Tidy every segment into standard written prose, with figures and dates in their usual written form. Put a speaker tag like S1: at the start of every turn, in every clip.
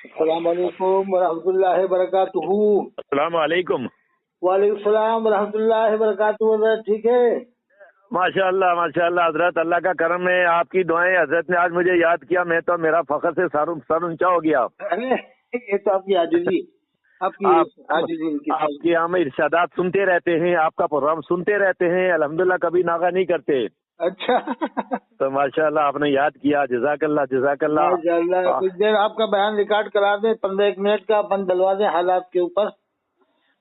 S1: السلام علیکم ورحمۃ اللہ وبرکاتہ۔
S2: السلام علیکم۔
S1: وعلیکم السلام ورحمۃ اللہ وبرکاتہ۔ حضرت ٹھیک ہے؟
S2: ماشاء اللہ حضرت، اللہ کا کرم ہے، آپ کی دعائیں، حضرت نے آج مجھے یاد کیا، میں تو میرا فخر سے سر اونچا ہو گیا۔
S1: ارے یہ تو آپ کی عاجزی، آپ
S2: کی ہم ارشادات سنتے رہتے ہیں، آپ کا پروگرام سنتے رہتے ہیں، الحمدللہ کبھی ناغہ نہیں کرتے۔
S1: اچھا
S2: تو ماشاء اللہ آپ نے یاد کیا، جزاک اللہ جزاک اللہ۔
S1: ماشاء اللہ۔ کچھ دیر آپ کا بیان ریکارڈ کرا دیں، 15-1 منٹ کا، اپن ڈلوا دیں حالات کے اوپر۔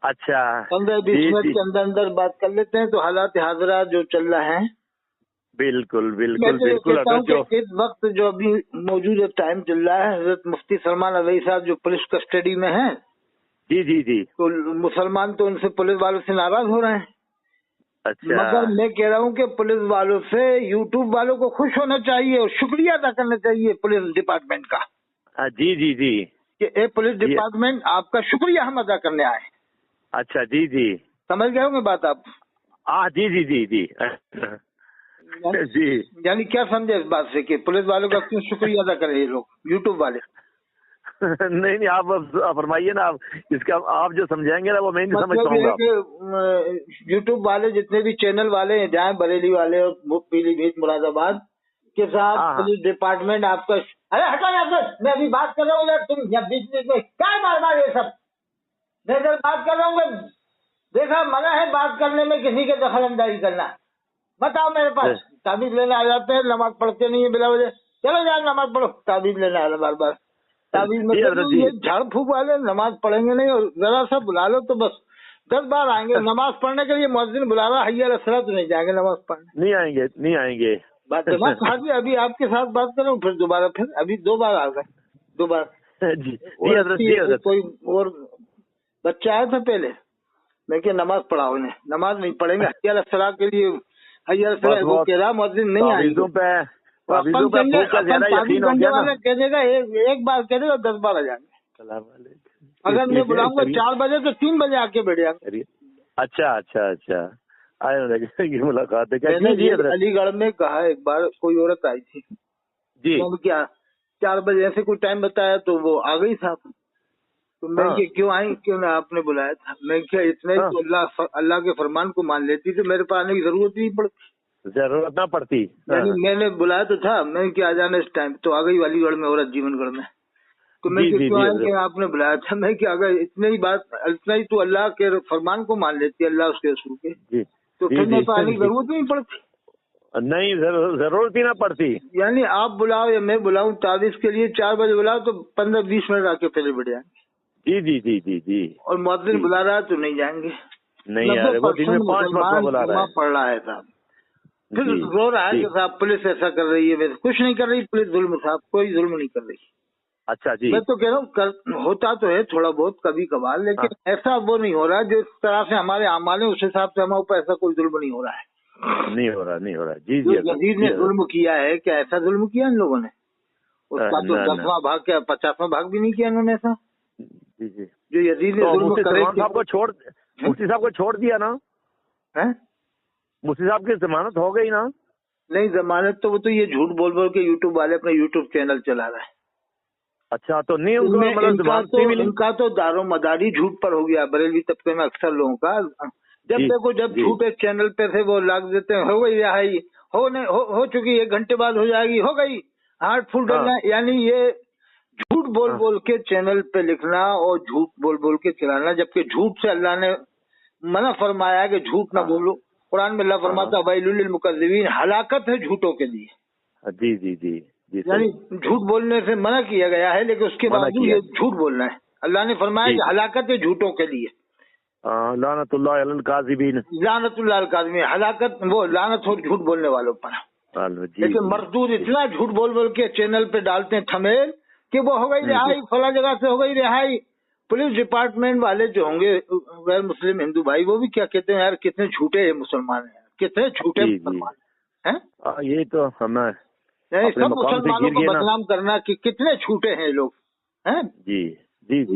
S2: اچھا
S1: 15-20 منٹ کے اندر اندر بات کر لیتے ہیں تو حالات حاضرہ جو چل رہے ہیں۔
S2: بالکل
S1: میں
S2: بالکل
S1: تو یہ
S2: بالکل
S1: کہتا ہوں
S2: حضرت،
S1: کہ اس وقت جو ابھی موجود ٹائم چل رہا ہے، حضرت مفتی سلمان علیہ صاحب جو پولیس کسٹڈی میں ہیں،
S2: جی
S1: تو مسلمان تو ان سے پولیس والوں سے ناراض ہو رہے ہیں۔
S2: اچھا
S1: مگر میں کہہ رہا ہوں کہ پولیس والوں سے یوٹیوب والوں کو خوش ہونا چاہیے اور شکریہ ادا کرنا چاہیے پولیس ڈپارٹمنٹ کا،
S2: جی
S1: کہ اے پولیس ڈپارٹمنٹ آپ کا شکریہ ہم ادا کرنے آئے۔
S2: اچھا جی
S1: سمجھ گئے ہوں گے بات آپ؟
S2: جی
S1: یعنی کیا سمجھے اس بات سے کہ پولیس والوں کا کیوں شکریہ ادا کریں یہ لوگ یوٹیوب والے؟
S2: نہیں آپ فرمائیے نا، اس کا آپ جو سمجھائیں گے نا وہ میں نہیں سمجھ پاؤں گا۔
S1: کہ یوٹیوب والے جتنے بھی چینل والے ہیں، جائیں بریلی والے اور پیلی بھیت مراد آباد کے ساتھ پولیس ڈپارٹمنٹ آپ کا ارے ہٹا میں ابھی بات کر رہا ہوں یار، تم جب بیچ میں کیا مار یہ سب میں بات کر رہا ہوں۔ دیکھا منع ہے بات کرنے میں کسی کے دخل اندازی کرنا۔ بتاؤ میرے پاس تعویذ لینے آ جاتے ہیں، نماز پڑھتے نہیں ہیں بلا وجہ، چلو یار نماز پڑھو، تعویذ لینے آ رہا بار بار۔ تعویذ میں یہ جھاڑ پھونک والے نماز پڑھیں گے نہیں، اور ذرا سا بلا لو تو بس 10 بار آئیں گے نماز پڑھنے کے لیے، مؤذن بلا رہا حی علی الصلاۃ تو نہیں جائیں گے نماز پڑھنے،
S2: نہیں آئیں گے
S1: بات دماغ کھا دی۔ ابھی آپ کے ساتھ بات کروں پھر دوبارہ، پھر ابھی 2 بار آ گئے، 2 بار۔ کوئی اور بچہ آیا تھا پہلے، میں کہ نماز پڑھاؤ انہیں، نماز نہیں پڑھیں گے، حی علی الصلاۃ کے لیے حی علی الصلاۃ وہ کہہ رہا مؤذن نہیں آئیں گے۔ کہہ دے گا ایک بار کہہ دے گا 10 بار آ جائیں گے۔ اگر میں بلاؤں گا 4 بجے تو 3 بجے آ کے بیٹھ جائیں گے۔
S2: اچھا ملاقات ہے
S1: علی گڑھ میں کہا، ایک بار کوئی عورت آئی تھی جی، کیا 4 بجے ایسے کوئی ٹائم بتایا تو وہ آ گئی صاحب، تو میں کہ کیوں آئی، کیوں نہ آپ نے بلایا تھا؟ میں کیا اتنا ہی تو اللہ کے فرمان کو مان لیتی تو میرے پاس آنے کی ضرورت نہیں پڑتی،
S2: ضرورت نہ پڑتی۔
S1: یعنی میں نے بلایا تو تھا، میں کیا جانا اس ٹائم، تو آ گئی علی گڑھ میں عورت جیون گڑھ میں، تو میں کیوں آئی کہ آپ نے بلایا تھا؟ میں کہ اگر اتنا ہی تو اللہ کے فرمان کو مان لیتی، اللہ اس کے رسول کے، تو پھر میرے پاس آنے کی ضرورت نہیں پڑتی۔
S2: نہیں ضرورت ہی نہ پڑتی،
S1: یعنی آپ بلاؤ یا میں بلاؤں تعویذ کے لیے 4 بجے بلاؤ تو 15-20 منٹ آ کے پہلے بیٹھ جائیں گے۔
S2: جی
S1: اور مؤذن بلا رہا ہے تو نہیں جائیں گے۔
S2: نہیں
S1: مسلمان پڑھ رہا ہے صاحب، پھر رو رہا ہے کہ صاحب پولیس ایسا کر رہی ہے، ویسے کچھ نہیں کر رہی پولیس، ظلم صاحب کوئی ظلم نہیں کر رہی۔
S2: اچھا جی،
S1: میں تو کہہ رہا ہوں ہوتا تو ہے تھوڑا بہت کبھی کبھار، لیکن ایسا وہ نہیں ہو رہا جو اس طرح سے ہمارے اعمال ہیں، اس حساب سے ہمارے اوپر ایسا کوئی ظلم نہیں ہو رہا ہے،
S2: نہیں ہو رہا جی
S1: یزید نے ظلم کیا ہے، کیا ایسا ظلم کیا ان لوگوں نے؟ اس کا تو 10واں بھاگ کیا 50واں بھاگ بھی نہیں کیا انہوں نے ایسا،
S2: جی
S1: جو یزید نے ظلم کرے۔
S2: مفتی صاحب کو چھوڑ دیا نا، مفتی صاحب کی ضمانت ہو گئی نا؟
S1: نہیں ضمانت تو وہ تو یہ جھوٹ بول کے یوٹیوب والے اپنا یوٹیوب چینل چلا رہا ہے۔
S2: اچھا تو نہیں
S1: ان کا تو دار و مداری جھوٹ پر ہو گیا بریلوی طبقے میں اکثر لوگوں کا۔ جب دیکھو جب جھوٹ ایک چینل پہ سے وہ لاگ دیتے ہیں، ہو گئی رہائی، ہو چکی 1 گھنٹے بعد ہو جائے گی، ہو گئی ہارٹ فل ڈلنا، یعنی یہ جھوٹ بول کے چینل پہ لکھنا اور جھوٹ بول کے چلانا، جبکہ جھوٹ سے اللہ نے منع فرمایا ہے کہ جھوٹ نہ بولو۔ قرآن میں اللہ فرماتا ہے ویل للمکذبین، ہلاکت ہے جھوٹوں کے لیے۔
S2: جی
S1: یعنی جھوٹ بولنے سے منع کیا گیا ہے، لیکن اس کے باوجود یہ جھوٹ بولنا ہے، اللہ نے فرمایا کہ ہلاکت ہے جھوٹوں کے لیے،
S2: لعنت اللہ علی الکاذبین،
S1: لعنت اللہ علی الکاذبین، ہلاکت وہ لعنت ہو جھوٹ بولنے والوں پر۔ لیکن مردود اتنا جھوٹ بول کے چینل پہ ڈالتے ہیں تھمیل کہ وہ ہو گئی رہائی، فلاں جگہ سے ہو گئی رہائی۔ پولیس ڈپارٹمنٹ والے جو ہوں گے غیر مسلم ہندو بھائی، وہ بھی کیا کہتے ہیں یار کتنے جھوٹے مسلمان ہیں، کتنے جھوٹے مسلمان ہیں۔
S2: یہ تو ہمیں
S1: سب مسلمانوں کو بدنام کرنا کہ کتنے جھوٹے ہیں لوگ ہیں
S2: جی،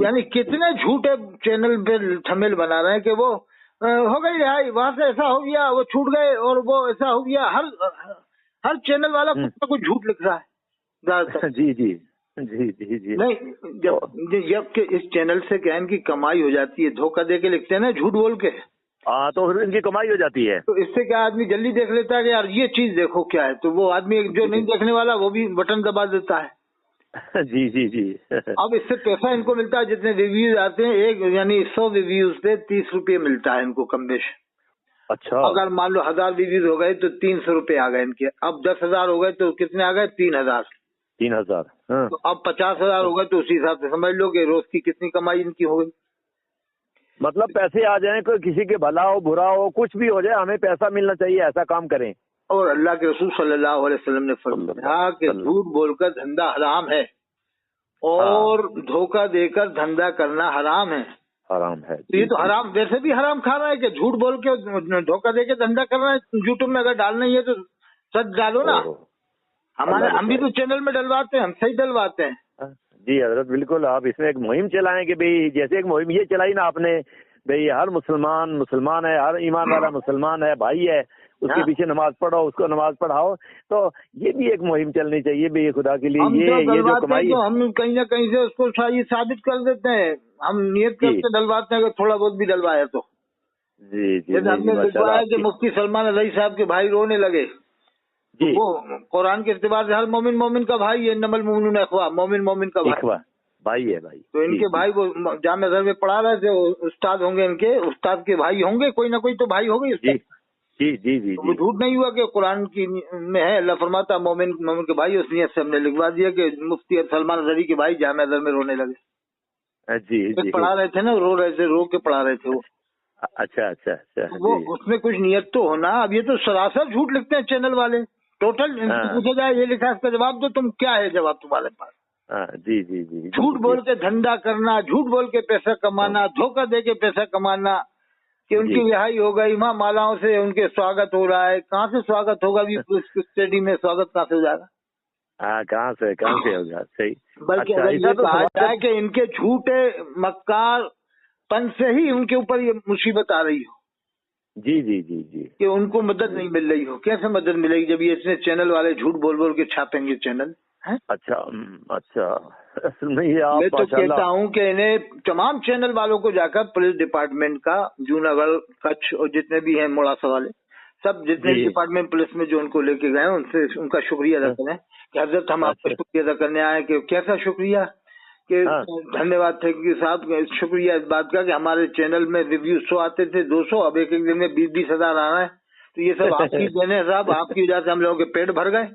S1: یعنی کتنے جھوٹے چینل پہ تھمیل بنا رہے ہیں کہ وہ ہو گئی رہائی، وہاں سے ایسا ہو گیا، وہ چھوٹ گئے، اور وہ ایسا ہو گیا۔ ہر چینل والا کچھ نہ کچھ جھوٹ لکھ رہا ہے۔
S2: جی जी जी जी।
S1: नहीं, जब कि इस चैनल से क्या इनकी कमाई हो जाती है, धोखा दे के लिखते हैं ना, झूठ बोल के,
S2: हाँ, तो फिर इनकी कमाई हो जाती है।
S1: तो इससे क्या आदमी जल्दी देख लेता है कि यार ये चीज देखो क्या है, तो वो आदमी जो नहीं देखने वाला वो भी बटन दबा देता है।
S2: जी जी जी।
S1: अब इससे पैसा इनको मिलता है, जितने रिव्यूज आते हैं, एक यानी 100 रिव्यूज पे 30 रुपये मिलता है इनको कम बेश।
S2: अच्छा।
S1: अगर मान लो 1000 रिव्यूज हो गए तो 300 रुपये आ गए इनके। अब 10,000 हो गए तो कितने आ गए? 3000।
S2: 3000। हाँ।
S1: तो अब 50,000 हो गए, तो उसी हिसाब से समझ लो कि रोज की कितनी कमाई इनकी हो गई।
S2: मतलब पैसे आ जाए, कोई किसी के भला हो बुरा हो कुछ भी हो जाए, हमें पैसा मिलना चाहिए, ऐसा काम करें।
S1: और अल्लाह के रसूल सल्लल्लाहु अलैहि वसल्लम ने फरमाया कि झूठ बोलकर धंधा हराम है और धोखा देकर धंधा करना हराम है।
S2: हराम है।
S1: तो ये तो हराम, वैसे भी हराम खा रहा है कि झूठ बोल के धोखा दे के धंधा कर रहा है। यूट्यूब में अगर डालना ही है तो सच डालो ना। हम भी तो चैनल में डलवाते हैं, हम सही डलवाते हैं।
S2: जी हजरत, बिल्कुल। आप इसमें एक मुहिम चलाएं कि भाई, जैसे एक मुहिम ये चलाई ना आपने, भाई हर मुसलमान है, हर ईमान वाला मुसलमान है, भाई है, उसके पीछे नमाज पढ़ो, उसको नमाज पढ़ाओ। तो ये भी एक मुहिम चलनी चाहिए भाई खुदा के लिए। ये जो कमाई,
S1: तो हम कहीं ना कहीं से उसको ये साबित कर देते हैं। हम नियत करके डलवाते हैं, अगर थोड़ा बहुत भी डलवाया तो।
S2: जी जी।
S1: जैसे हमने लिखवाया कि मुफ्ती सलमान रईस साहब के भाई रोने लगे, तो वो कुरान के इत्तिबार से हर मोमिन का भाई है, नमल मोमिन अखवा, मोमिन का
S2: भाई है भाई।
S1: तो इनके भाई वो जामे घर में पढ़ा रहे थे, उस्ताद होंगे, इनके उस्ताद के भाई होंगे, कोई ना कोई तो भाई होंगे।
S2: जी जी जी जी।
S1: वो झूठ नहीं हुआ कि कुरान की में है, अल्लाह फरमाता मोमिन के भाई, उस नियत से हमने लिखवा दिया कि मुफ्ती सलमान रज़ी के भाई जामे घर में रोने लगे।
S2: जी।
S1: पढ़ा रहे थे ना, रो रहे थे, रो के पढ़ा रहे थे वो।
S2: अच्छा।
S1: वो उसमें कुछ नियत तो होना। अब ये तो सरासर झूठ लिखते हैं चैनल वाले। टोटल पूछा जाए ये लिखा, इसका जवाब दो तुम, क्या है जवाब तुम्हारे पास?
S2: जी जी जी।
S1: झूठ बोल के धंधा करना, झूठ बोल के पैसा कमाना, धोखा दे के पैसा कमाना, कि उनकी रिहाई हो गई, माँ मालाओं से उनके स्वागत हो रहा है। कहाँ से स्वागत होगा? भी स्टेडियम में स्वागत कहाँ से हो जाएगा?
S2: कहाँ से होगा? सही।
S1: बल्कि अगर ये कहा जाए कि इनके झूठे मक्कार पन से ही उनके ऊपर ये मुसीबत आ रही हो।
S2: जी जी जी जी।
S1: कि उनको मदद नहीं मिल रही हो। कैसे मदद मिलेगी जब ये इतने चैनल वाले झूठ बोल बोल के छापेंगे चैनल?
S2: अच्छा। नहीं, आप
S1: मैं तो कहता हूँ कि इन्हें तमाम चैनल वालों को जाकर पुलिस डिपार्टमेंट का, जूनागढ़, कच्छ और जितने भी हैं मोड़ासा वाले, सब जितने डिपार्टमेंट पुलिस में जो उनको लेके गए, उनसे उनका शुक्रिया अदा करें कि हजरत हम आपका शुक्रिया अदा करने आए। कि कैसा शुक्रिया? कि धन्यवाद थे कि साहब, शुक्रिया इस बात का कि हमारे चैनल में रिव्यू 100 आते थे, 200, अब एक दिन में 20-20 हजार आ रहा है। तो ये सब आपकी देन है साहब, आपकी वजह से हम लोगों के पेट भर गए।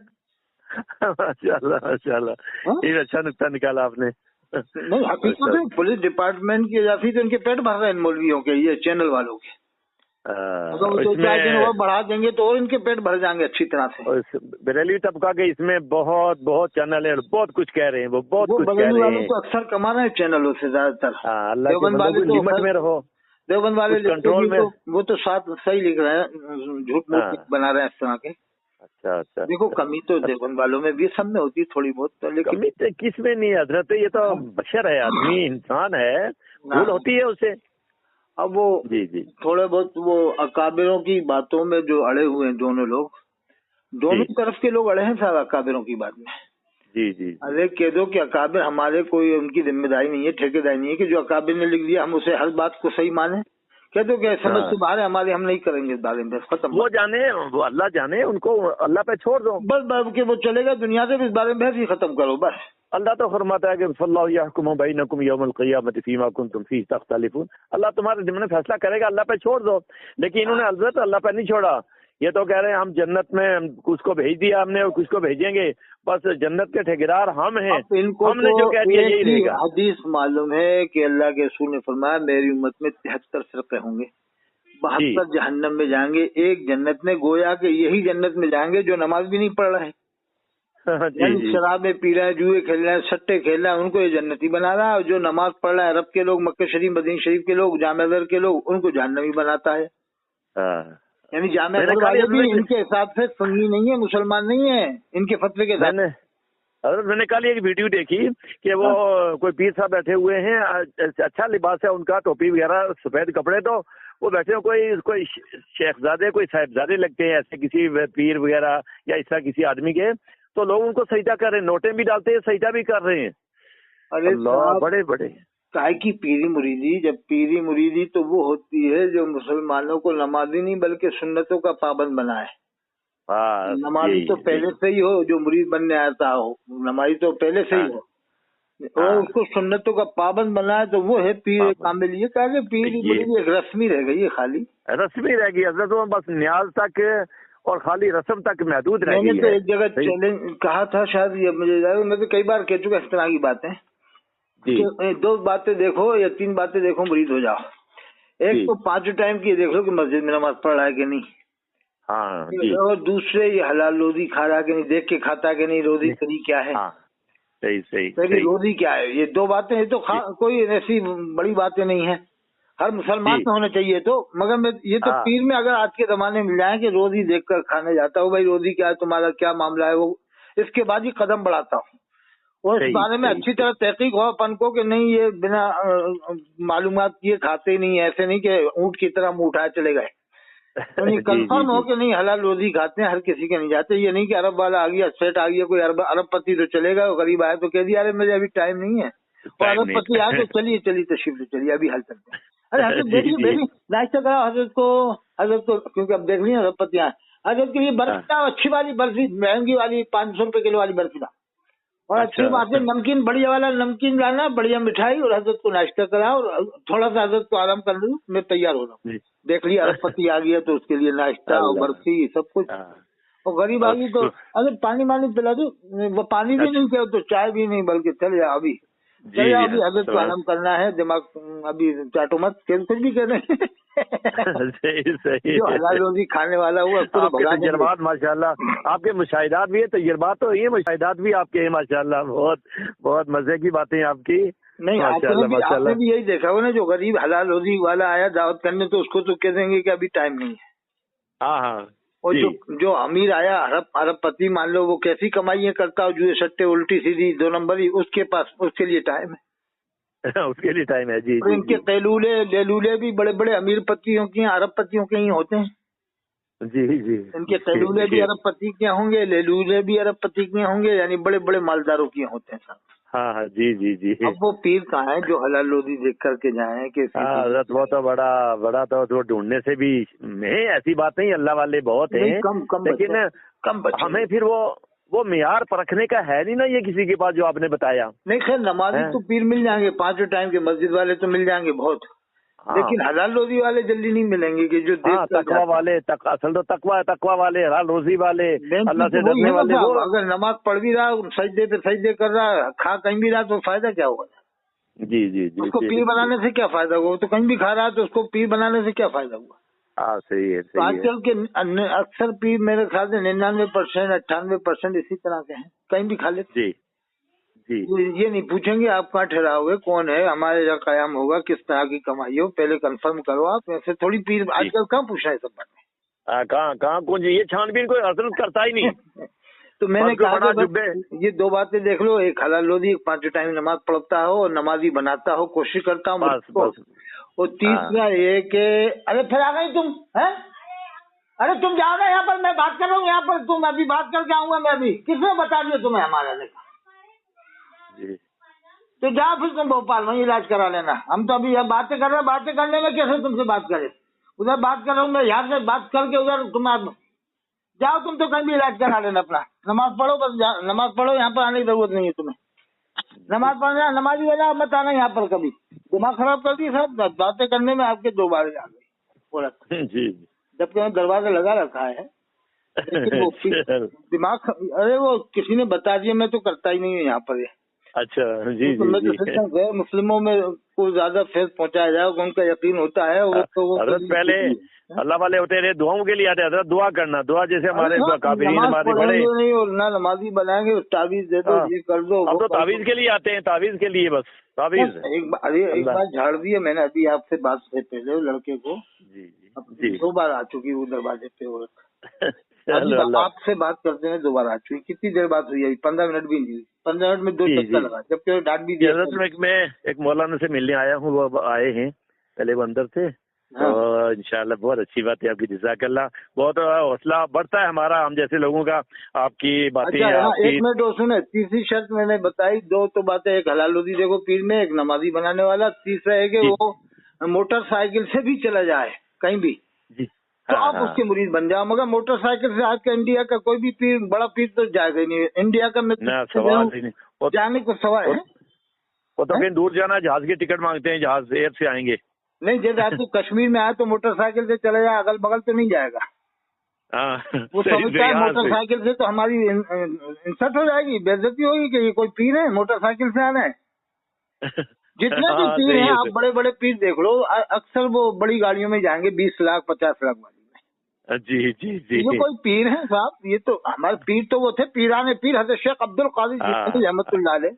S2: माशाल्लाह, ये अच्छा नुक्ता निकाला आपने।
S1: नहीं, हकीकत है, पुलिस डिपार्टमेंट की वजह से तो इनके पेट भर रहे हैं मौलवियों के, ये चैनल वालों के। अगर वो 2-4 दिन और बढ़ा देंगे तो और इनके पेट भर जाएंगे अच्छी तरह से।
S2: बरेली तबका के इसमें बहुत चैनल है, बहुत कुछ कह रहे हैं, वो बहुत कुछ कह रहे हैं।
S1: तो अक्सर कमा रहे हैं चैनलों से ज्यादातर।
S2: देवबंद वाले तो लिमिट में रहो,
S1: देवबंद वाले
S2: कंट्रोल में,
S1: वो तो साथ सही लिख रहे हैं, झूठ मूठ बना रहे हैं इस तरह के।
S2: अच्छा।
S1: देखो कमी तो देवबंद वालों में भी, सब में होती है थोड़ी बहुत, तो लेकिन
S2: कमी तो किस में नहीं हजरत, ये तो बशर है, आदमी इंसान है, भूल होती है उसे।
S1: अब वो जी थोड़े बहुत वो अकाबिरों की बातों में जो अड़े हुए हैं दोनों लोग, दोनों तरफ के लोग अड़े हैं साहब अकाबिरों की बात में। जी। अरे कह दो कि अकाबिर हमारे, कोई उनकी जिम्मेदारी नहीं है, ठेकेदारी नहीं है कि जो अकाबिर ने लिख दिया हम उसे हर बात को सही माने। कह दो कि समझ से बाहर है हमारे, हम नहीं करेंगे इस बारे में, खत्म।
S2: वो जाने, वो अल्लाह जाने, उनको अल्लाह पे छोड़ दो
S1: बस कि वो चलेगा दुनिया से, इस बारे में बहस ही खत्म करो बस।
S2: अल्लाह तो फरमाता है कि फल्लाहु यहकुमु बैनकुम यौमल क़ियामति फीमा कुंतुम फीह तख्तलिफून। अल्लाह तुम्हारे जिम्मे फैसला करेगा, अल्लाह पे छोड़ दो। लेकिन इन्होंने हजरत अल्लाह पे नहीं छोड़ा। ये तो कह रहे हैं हम जन्नत में कुछ को भेज दिया हमने और कुछ को भेजेंगे, बस जन्नत के ठेकेदार हम हैं, हमने जो कह दिया यही रहेगा।
S1: हदीस मालूम है कि अल्लाह के रसूल ने फरमाया मेरी उम्मत में 73 फ़िरक़े होंगे, 72 जहन्नम में जाएंगे, एक जन्नत में, गोया कि यही जन्नत में जाएंगे जो नमाज भी नहीं पढ़ रहे, शराबें पी रहे हैं, जुए खेल रहे हैं, सट्टे खेल रहे हैं, उनको ये जन्नती बना रहा है। और जो नमाज पढ़ रहा है, अरब के लोग, मक्का शरीफ, मदीना शरीफ के लोग, जामिया अज़हर के लोग, उनको जहन्नमी बनाता है। यानी जामिया अज़हर वाले भी इनके हिसाब से सुन्नी नहीं है, मुसलमान नहीं है, इनके फतवे के साथ।
S2: मैंने कल एक वीडियो देखी कि वो कोई पीर साहब बैठे हुए हैं, अच्छा लिबास है उनका, टोपी वगैरह, सफेद कपड़े, तो वो बैठे हो, कोई शेखजादे, कोई साहिबजादे लगते हैं ऐसे, किसी पीर वगैरह या इस तरह किसी आदमी के। तो लोग उनको सजदा कर रहे हैं, नोटें भी डालते हैं, सजदा भी कर रहे हैं।
S1: अरे
S2: अल्लाह, बड़े बड़े
S1: काय की पीरी मुरीदी, जब पीरी मुरीदी तो वो होती है जो मुसलमानों को नमाजी नहीं बल्कि सुन्नतों का पाबंद बनाए। नमाजी तो पहले से ही हो, जो मुरीद बनने आता हो, नमाजी तो पहले से ही हो, और उसको सुन्नतों का पाबंद बनाए तो वो है पीर कामिल। ये कहा कि पीर मुरीदी एक रस्मी रह गई है, खाली रस्मी रह गई,
S2: हजरत बस न्याज तक और खाली रस्म तक महदूद रह गई।
S1: मैंने तो एक जगह चैलेंज कहा था, शायद ये मुझे, मैं तो कई बार कह चुका इस तरह की बातें, दो बातें देखो या तीन बातें देखो मुरीद हो जाओ। एक तो 5 टाइम की देख लो कि मस्जिद में नमाज पढ़ रहा है कि नहीं, और दूसरे ये हलाल रोजी खा रहा है कि नहीं, देख के खाता है कि नहीं, रोजी करी क्या है, सही रोजी क्या है। ये 2 बातें, ये तो कोई ऐसी बड़ी बातें नहीं है, हर मुसलमान में होना चाहिए। तो मगर मैं ये तो पीर में अगर आज के जमाने में मिल जाए कि रोजी देख कर खाने जाता हूँ, भाई रोजी क्या है, तुम्हारा क्या मामला है, वो इसके बाद ही कदम बढ़ाता हूँ, और इस बारे में अच्छी तरह तहकीक हो अपन को कि नहीं ये बिना मालूमात किए खाते ही नहीं, ऐसे नहीं कि ऊँट की तरह मुँह उठाए चले गए, तो नहीं कंफर्म हो कि नहीं हलाल रोजी खाते हैं, हर किसी के नहीं जाते। ये नहीं कि अरब वाला आ गया, सेठ आ गया, कोई अरबपति तो चलेगा, गरीब आया तो कह दिया अरे मुझे अभी टाइम नहीं है, और अरबपति आया तो चलिए तशरीफ ले चलिए, अभी हल चलते हैं। अरे हजरत देखिए बेबी नाश्ता कराओ हजरत को, क्योंकि अब देख ली अरबपति आए, हजरत के लिए बर्फी लाओ, अच्छी वाली बर्फी, महंगी वाली 500 रुपए किलो वाली बर्फी लाओ, और अच्छी बात है नमकीन बढ़िया वाला नमकीन लाना, बढ़िया मिठाई, और हजरत को नाश्ता कराओ, और थोड़ा सा हजरत को आराम कर लूँ, मैं तैयार हो रहा हूँ। देख लिया अरबपति आ गया तो उसके लिए नाश्ता और बर्फी सब कुछ, और गरीब आ गई तो अगर पानी पिला दो, वो पानी भी नहीं किया तो चाय भी नहीं, बल्कि चल जा अभी हजरत को आराम करना है, दिमाग अभी चाटो मत, कुछ भी कर रहे हैं।
S2: सही
S1: जो हलाल रोजी खाने वाला हुआ
S2: तजर्बात माशाल्लाह, आपके मुशाहिदात भी है, तजर्बात तो ये मुशाहिदात भी आपके हैं माशाल्लाह, बहुत बहुत मजे की बातें आपकी।
S1: नहीं आपने भी यही देखा हो ना, जो गरीब हलाल रोजी वाला आया दावत करने तो उसको तो कह देंगे कि अभी टाइम नहीं है।
S2: हाँ,
S1: और जो अमीर आया अरबपति मान लो, वो कैसी कमाइयाँ करता हो, जुए सट्टे उल्टी सीधी 2 नंबरी, उसके पास उसके लिए टाइम है।
S2: उसके लिए टाइम है जी।
S1: इनके कैलूले भी बड़े बड़े अमीर पतियों के, अरबपतियों के ही होते हैं।
S2: जी।
S1: इनके कैलूले भी अरबपति के होंगे, लेलूले भी अरबपति के होंगे, यानी बड़े बड़े मालदारों के होते हैं सब।
S2: हाँ जी।
S1: अब वो पीर कहाँ है जो हलाल रोजी देख करके जाए कि
S2: वो तो बड़ा तो ढूंढने से भी ऐसी बात नहीं, अल्लाह वाले बहुत हैं, लेकिन
S1: कम
S2: हमें फिर वो मियार परखने का है नहीं ना, ये किसी के पास जो आपने बताया।
S1: नहीं खैर नमाजी तो पीर मिल जाएंगे, 5 टाइम के मस्जिद वाले तो मिल जाएंगे बहुत, लेकिन हलाल रोजी वाले जल्दी नहीं मिलेंगे कि जो
S2: तकवा वाले, असल तो तकवा वाले, हलाल रोजी वाले, अल्लाह से डरने वाले। वो
S1: अगर नमाज पढ़ भी रहा, सजदे पे सजदे कर रहा, खा कहीं भी रहा, तो फायदा क्या होगा?
S2: जी।
S1: उसको पीर बनाने से क्या फायदा हुआ? तो कहीं भी खा रहा है तो उसको पीर बनाने से क्या फायदा हुआ?
S2: सही है।
S1: आजकल के अक्सर पीर मेरे ख्याल से 99% 98% इसी तरह के हैं, कहीं भी खा लेते। जी ये नहीं पूछेंगे आप कहाँ ठहराओगे, कौन है, हमारे यहाँ कायम होगा, किस तरह की कमाई हो, पहले कंफर्म करो आप। ऐसे थोड़ी पीर आजकल कहाँ पूछा है सब बातें,
S2: कहाँ कौन ये छानबीन कोई हजरत करता ही नहीं।
S1: तो मैंने कहा ये 2 बातें देख लो, एक हलाल रोजी, 5 टाइम नमाज पढ़ता हो और नमाजी बनाता हो, कोशिश करता हूँ, और तीसरा ये कि अरे फिर आ गई तुम है, अरे तुम जाओ ना, यहाँ पर मैं बात कर रहा हूँ, यहाँ पर तुम अभी बात करके आऊंगा मैं अभी, किसने बता दिया तुम्हें हमारा देखा? तो जाओ फिर तुम भोपाल वहीं इलाज करा लेना, हम तो अभी बातें कर रहे हैं, बातें करने में कैसे तुमसे बात करें, उधर बात कर रहा हूँ मैं, यहाँ से बात करके उधर तुम जाओ, तुम तो कहीं भी इलाज करा लेना अपना, नमाज पढ़ो बस, नमाज पढ़ो, यहाँ पर आने की जरूरत नहीं है तुम्हें, नमाज पढ़ना, नमाजी वाला मत आना यहाँ पर कभी, दिमाग खराब कर दी साहब, बातें करने में आपके 2 बार आ गई जी, जबकि मैं दरवाजा लगा रखा है, लेकिन वो दिमाग, अरे वो किसी ने बता दिया, मैं तो करता ही नहीं हूँ यहाँ पर।
S2: अच्छा जी
S1: तो मैं तो सोचता हूँ गैर मुस्लिमों में को ज्यादा फैज पहुँचाया जाए, उनका यकीन होता है वो तो
S2: पहले अल्लाह वाले होते रहे, दुआओं के लिए आते, हजरत दुआ करना, दुआ जैसे हमारे काबिरीन हमारे बड़े
S1: नहीं, और ना नमाजी बनाएंगे, तावीज दे दो, ये कर दो,
S2: अब तो तावीज के लिए आते हैं, तावीज के लिए बस तावीज।
S1: एक बार झाड़ दिया मैंने अभी आपसे बात से पहले, लड़के को जी 2 बार आ चुकी वो दरवाजे पे, और आपसे बात करते हैं 2 बार आ चुकी। कितनी देर बात हुई है? 15 मिनट भी नहीं, 15 मिनट में 2 चक्कर लगा, जबकि डांट भी दिया।
S2: मैं एक मौलाना से मिलने आया हूँ, वो आए हैं पहले वो अंदर थे, तो इंशाल्लाह बहुत अच्छी बात है आपकी, जज़ाकल्लाह। बहुत हौसला बढ़ता है हमारा, हम जैसे लोगों का, आपकी बातें।
S1: अच्छा
S2: आपकी
S1: एक मिनट और सुने, तीसरी शर्त मैंने बताई, दो तो बातें, एक हलालुद्दी देखो पीर में, एक नमाजी बनाने वाला, तीसरा है कि वो मोटरसाइकिल से भी चला जाए कहीं भी
S2: जी,
S1: तो आप उसके मुरीद बन जाओ। मगर मोटरसाइकिल से आज का इंडिया का कोई भी पीर, बड़ा पीर तो जाएगा ही नहीं इंडिया का। मैं
S2: ना सवाल ही नहीं,
S1: जाने को सवाल है,
S2: वो तो कहीं दूर जाना, जहाज की टिकट मांगते हैं, जहाज एयर से आएंगे।
S1: नहीं जैसे आप तो कश्मीर में आए तो मोटरसाइकिल से चले जाए, अगल बगल तो नहीं जाएगा। वो समझता है मोटरसाइकिल से तो हमारी इंसल्ट हो जाएगी, बेइज्जती होगी कि ये कोई पीर है मोटरसाइकिल से आ रहे हैं। जितने भी पीर हैं, आप बड़े बड़े पीर देख लो, अक्सर वो बड़ी गाड़ियों में जाएंगे, 20 लाख 50 लाख वाली में।
S2: जी जी जी,
S1: ये कोई पीर है साहब? ये तो हमारे पीर तो वो थे पीराने पीर, हज़रत शेख अब्दुल कादिर जिलानी रहमतुल्लाह अलैह,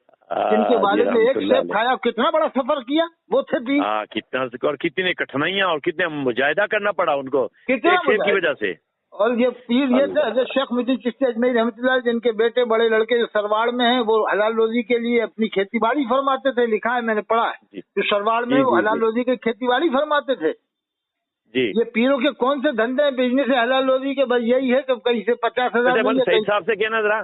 S1: जिनके बारे में एक शेख खाया, कितना बड़ा सफर किया, वो थे पीर।
S2: कितना, और कितनी कठिनाइयाँ और कितने मुजाहिदा करना पड़ा उनको
S1: कितना
S2: की वजह से।
S1: और ये पीर ये थे हज़रत शेख मुहिद्दीन चिश्ती अजमेरी रहमतुल्लाह, जिनके बेटे बड़े लड़के जो सरवाड़ में हैं, वो हलाल रोजी के लिए अपनी खेती बाड़ी फरमाते थे, लिखा है मैंने पढ़ा है, जो सरवाड़ में वो हलाल रोजी की खेती बाड़ी फरमाते थे। ये पीरों के कौन से धंधे हैं, बिजनेस है हलाल रोजी के? बस यही है कि कहीं से 50,000
S2: सही साहब से कहना जरा,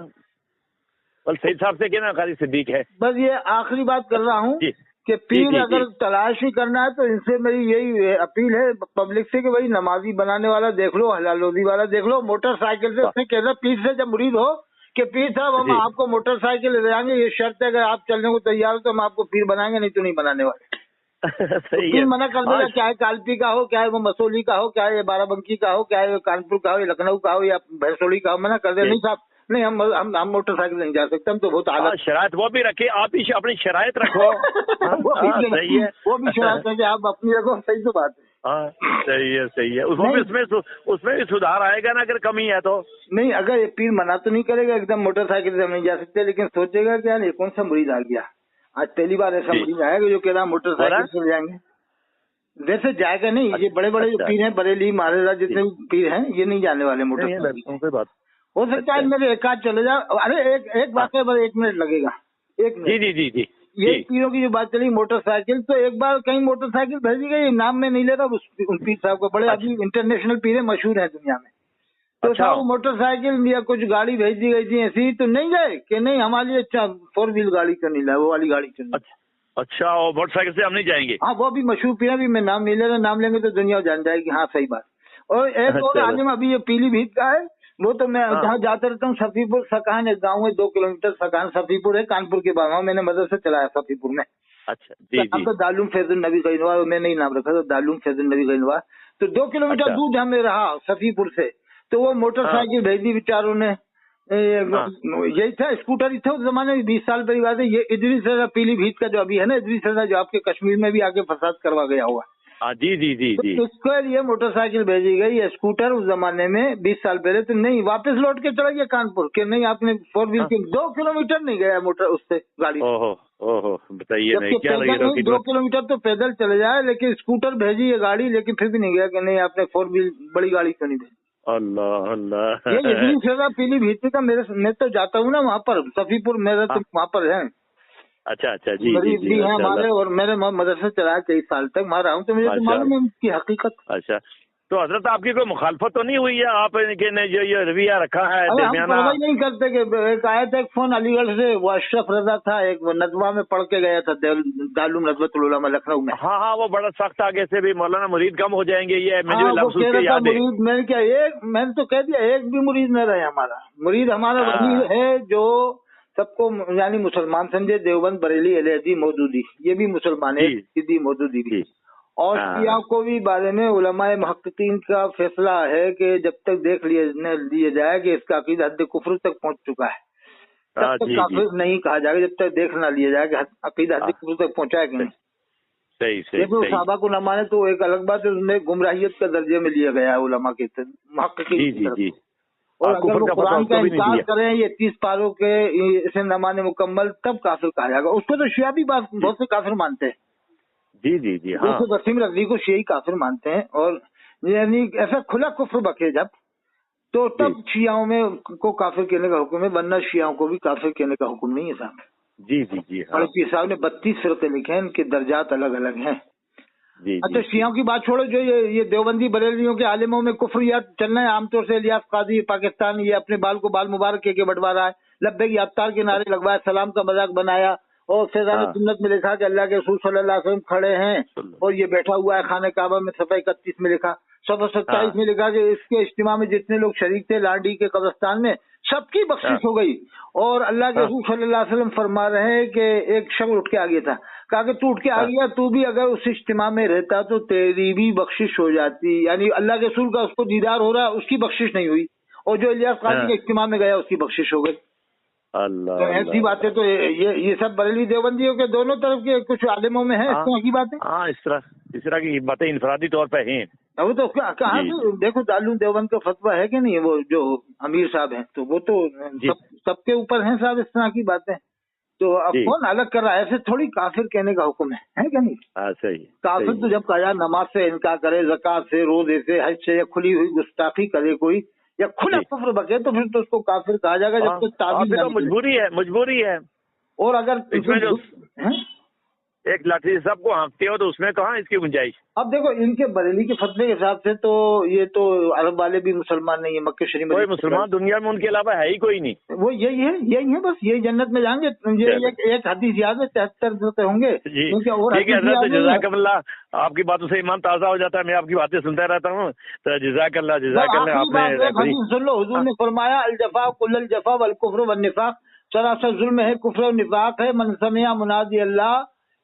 S2: सही साहब से कहना, खाली सिद्दीक है।
S1: बस ये आखिरी बात कर रहा हूँ कि पीर अगर तलाश ही करना है तो इनसे मेरी यही अपील है पब्लिक से कि भाई नमाजी बनाने वाला देख लो, हलाल रोजी वाला देख लो, मोटरसाइकिल से उसने कहना पीर से जब मुरीद हो कि पीर साहब हम आपको मोटरसाइकिल ले जाएंगे, ये शर्त है अगर आप चलने को तैयार हो तो हम आपको पीर बनाएंगे, नहीं तो नहीं बनाने वाले।
S2: सही
S1: पीर मना कर देगा, चाहे कालपी का हो, चाहे वो मसोली का हो, चाहे बाराबंकी का हो, चाहे कानपुर का हो, या लखनऊ का हो, या भैंसोली का हो, मना कर दे, नहीं साहब नहीं, हम मोटरसाइकिल नहीं जा सकते, हम तो बहुत आलत।
S2: शरायत वो भी रखे, आप ही अपनी शरायत रखो। सही है,
S1: वो भी शरायत है कि आप अपनी रखो, सही तो बात है।
S2: सही है सही है, उसमें भी सुधार आएगा ना, अगर कमी है तो।
S1: नहीं, अगर ये पीर मना तो नहीं करेगा एकदम मोटरसाइकिल से हम नहीं जा सकते, लेकिन सोचेगा कि यार ये कौन सा मुरीद आ गया, आज पहली बार ऐसा मुरीद आएगा जो कह रहा मोटरसाइकिल से जाएंगे। वैसे जाएगा नहीं, ये बड़े बड़े जो पीर हैं, बरेली महाराजा जितने पीर हैं, ये नहीं जाने वाले मोटरसाइकिल। हो सकता है मेरे एक आध चले जाओ। अरे एक बात है, बस 1 मिनट लगेगा, 1 मिनट।
S2: जी जी जी,
S1: ये पीरों की जो बात चली मोटरसाइकिल, तो एक बार कहीं मोटरसाइकिल भेजी गई, नाम में नहीं ले रहा उन पीर साहब को, बड़े अभी इंटरनेशनल पीर है, मशहूर है दुनिया में, तो साहब वो मोटरसाइकिल या कुछ गाड़ी भेज दी गई थी ऐसी, तो नहीं गए कि नहीं हमारे लिए 4 व्हील गाड़ी तो नहीं लाए, वो वाली गाड़ी चल।
S2: अच्छा, और मोटरसाइकिल से हम नहीं जाएंगे।
S1: हाँ, वो भी मशहूर पीर है, भी मैं नाम नहीं ले रहा, नाम लेंगे तो दुनिया जान जाएगी। हाँ सही बात। और एक और आलिम अभी ये पीलीभीत का है, वो तो मैं जहाँ जाता रहता हूँ, सफीपुर सकान एक गाँव है, 2 किलोमीटर सकान सफीपुर है, कानपुर के बाद मैंने मदरसा चलाया सफीपुर में।
S2: अच्छा जी जी।
S1: तो दालूम फैजुल नबी गैनवा, मैंने ही नाम रखा था, दालूम फैजुल नबी गैनवा। तो 2 किलोमीटर दूर जहाँ मैं रहा सफीपुर से, तो वो मोटरसाइकिल भेज दी बेचारों ने, यही था स्कूटर ही था उस जमाने में, 20 साल पहले बात है। ये इदरीस रजा पीलीभीत का जो अभी है ना, इदरीस रजा जो आपके कश्मीर में भी आके फसाद करवा गया हुआ।
S2: जी जी जी जी।
S1: तो उसके लिए मोटरसाइकिल भेजी गई, स्कूटर उस जमाने में 20 साल पहले, तो नहीं वापस लौट के चला गया कानपुर के, नहीं आपने 4 व्हील के 2 किलोमीटर नहीं गया मोटर उससे गाड़ी।
S2: ओहो बताइए, नहीं क्या लगे
S1: 2 किलोमीटर तो पैदल चले जाए, लेकिन स्कूटर भेजी ये गाड़ी, लेकिन फिर भी नहीं गया कि नहीं आपने 4 व्हील बड़ी गाड़ी क्यों नहीं भेजी।
S2: अल्लाह अल्लाह।
S1: ये इदरीस रजा पीलीभीत का, मैं तो जाता हूँ ना वहाँ पर सफीपुर, मेरा तो वहाँ पर है।
S2: अच्छा जी
S1: मरीज भी हैं हमारे, और मैंने मदरसा चलाया कई साल तक वहाँ रहा हूँ, तो मुझे तो मालूम है इसकी हकीकत।
S2: अच्छा, तो हजरत आपकी कोई मुखालफत तो नहीं हुई है, आप ने जो ये रवैया रखा है
S1: दरमियाना? हम नहीं करते कि एक आया था एक फोन अलीगढ़ से, वो अशरफ रजा था, एक नदवा में पढ़ के गया था, दारुल नदवतुल उलमा लखनऊ में।
S2: हाँ, वो बड़ा सख्त, आगे से भी मौलाना मुरीद कम हो जाएंगे, ये मुझे
S1: मुरीद मैंने क्या मैंने तो कह दिया, एक भी मुरीद न रहे हमारा। मुरीद हमारा वही है जो सबको यानी मुसलमान समझे, देवबंद बरेली अहले हदीस मौदूदी, ये भी मुसलमान है, सिद्दी मौदूदी भी। और शिया को भी बारे में उलमाए मुहक्किकीन का फैसला है कि जब तक देख लिया जाए कि इसका अकीदा हद कुफ्र तक पहुंच चुका है, तब तक काफिर नहीं कहा जाएगा, जब तक देख ना लिया जाए कि अकीदा हद कुफ्र तक पहुंचा है कि नहीं। देखो साहबा को न माने तो एक अलग बात है, उसमें गुमराहियत का दर्जे में लिया गया है उलमा के मुहक्किकीन। और अगर वो कुरान का इंकार करें ये 30 पारों के इसे न माने मुकम्मल, तब काफिर कहा जाएगा उसको। तो शिया भी बहुत से काफिर मानते हैं। जी हाँ, जैसे वसीम रज़वी को शिया काफिर मानते हैं, और यानी ऐसा खुला कुफ्र बके जब, तो तब शियाओं में को काफिर कहने का हुक्म है, वरना शियाओं को भी काफिर कहने का हुक्म नहीं है साहब। जी। और पीर साहब ने 32 फिरके लिखे हैं, इनके दर्जात अलग अलग हैं।
S2: जी
S1: अच्छा, शियाओं की बात छोड़ो, जो ये देवबंदी बरेलियों के आलिमों में कुफ्रियात चल रहे हैं आमतौर से, इलियास कादी पाकिस्तान ये अपने बाल को बाल मुबारक के बंटवा रहा है, लब्बैक अफ्तार के नारे लगवाया, सलाम का मजाक बनाया, और फैजान सुन्नत में लिखा कि अल्लाह के रसूल सल्लल्लाहु अलैहि वसल्लम खड़े हैं और ये बैठा हुआ है, खाने काबा में सफ़ा 31 में लिखा, 127 में लिखा कि इसके इज्तिमा में जितने लोग शरीक थे लाडी के कब्रिस्तान में सबकी बख्शिश हो गई। और अल्लाह के रसूल सल्लल्लाहु अलैहि वसल्लम फरमा रहे हैं कि एक शख्स उठ के आ गया था, कहा कि तू उठ के आ गया, तू भी अगर उस इज्तिमा में रहता तो तेरी भी बख्शिश हो जाती, यानी अल्लाह के रसूल का उसको दीदार हो रहा, उसकी बख्शिश नहीं हुई, और जो इलियास कादी के इज्तिमा में गया उसकी बख्शिश हो गई।
S2: अल्लाह,
S1: तो ऐसी बातें तो ये सब बरेली देवबंदियों के दोनों तरफ के कुछ आलिमों में है इस तरह की बातें।
S2: हाँ, इस तरह की बातें इनफरादी तौर पर हैं।
S1: वो तो कहाँ से देखो, दारुल देवबंद का फतवा है कि नहीं, वो जो अमीर साहब हैं तो वो तो सबके ऊपर हैं साहब इस तरह की बातें। तो अब कौन अलग कर रहा है, ऐसे थोड़ी काफिर कहने का हुक्म है क्या नहीं?
S2: सही।
S1: काफिर तो जब कहा नमाज से इनकार करे, ज़कात से, रोजे से, हज से, या खुली हुई गुस्ताखी करे कोई, या खुला कुफ्र बके, तो फिर तो उसको काफिर कहा जाएगा जब तक ताबीज़
S2: तो मजबूरी है। और
S1: अगर
S2: इसमें जो एक लाठी सबको हाँकते हो तो उसमें कहाँ इसकी गुंजाइश।
S1: अब देखो, इनके बरेली के फतवे के हिसाब से तो ये तो अरब वाले भी मुसलमान नहीं है, मक्के शरीफ में
S2: कोई मुसलमान दुनिया में उनके अलावा है ही कोई नहीं, वो
S1: यही है बस, यही जन्नत में जाएंगे। एक हदीस याद है, 73 होंगे।
S2: ठीक है हज़रत, जज़ाकल्लाह, आपकी बातों से ईमान ताज़ा हो जाता है, मैं आपकी बातें सुनता रहता हूँ, तो जज़ाकल्लाह।
S1: आपने सुन लो, हुजूर ने फरमाया अल जफा कुल्ल जफा वल कुफ्र वन निफाक, सरासर जुल्म है, कुफ्र और निफाक है, मन समिया मुनादी अल्लाह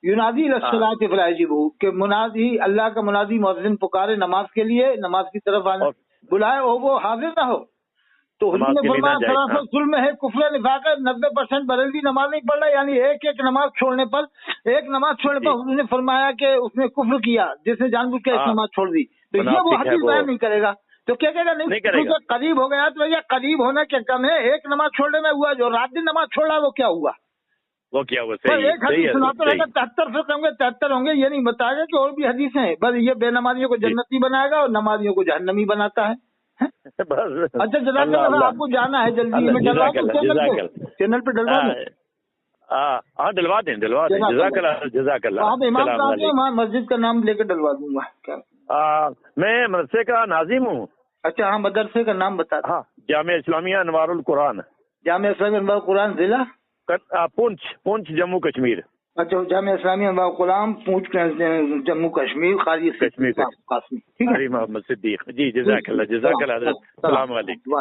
S1: युनादी लस्सलात फलाजिबू, के मुनादी अल्लाह का मुनादी मुअज्जिन पुकारे नमाज के लिए, नमाज की तरफ आने बुलाए और वो हाजिर ना हो, तो हुजूर ने फरमाया सरासर जुल्म है, कुफ्र निफाक है। 90% बरेलवी नमाज नहीं पढ़ रहा, यानी एक नमाज छोड़ने पर हुजूर ने फरमाया कि उसने कुफ्र किया, जिसने जानबूझ के एक नमाज छोड़ दी, तो ये वो हदीस बयान नहीं करेगा, तो क्या कहेगा? नहीं करेगा। करीब हो गया, तो भैया करीब होना क्या कम है, एक नमाज छोड़ने में हुआ, जो रात दिन नमाज छोड़ रहा वो क्या हुआ? एक हदीस सुनाते रहेगा, 73 फिर होंगे, 73 होंगे, ये नहीं बताएगा कि और भी हदीस हैं, बस ये बेनमाजियों को जन्नती बनाएगा और नमाजियों को जहन्नमी बनाता है। अच्छा जज़ाकल्लाह, आपको जाना है जल्दी में, चैनल पे डलवा दें।
S2: हाँ डलवा दें। जज़ाकल्लाह।
S1: आप इमाम साहब हैं, वहाँ मस्जिद का नाम लेकर डलवा दूंगा। क्या
S2: मैं मदरसे का नाजिम हूँ।
S1: अच्छा हाँ, मदरसे का नाम बता।
S2: हाँ, जामिया इस्लामिया अनवारुल कुरान।
S1: जामिया इस्लामिया अनवारुल कुरान, जिला
S2: पुंछ जम्मू कश्मीर।
S1: अच्छा, जामिया इस्लामिया अनवारुल कुरान, पुंछ जम्मू कश्मीर, कारी
S2: कश्मीर, कारी मोहम्मद सिद्दीक जी। जज़ाकल्लाह। अस्सलाम वालेकुम।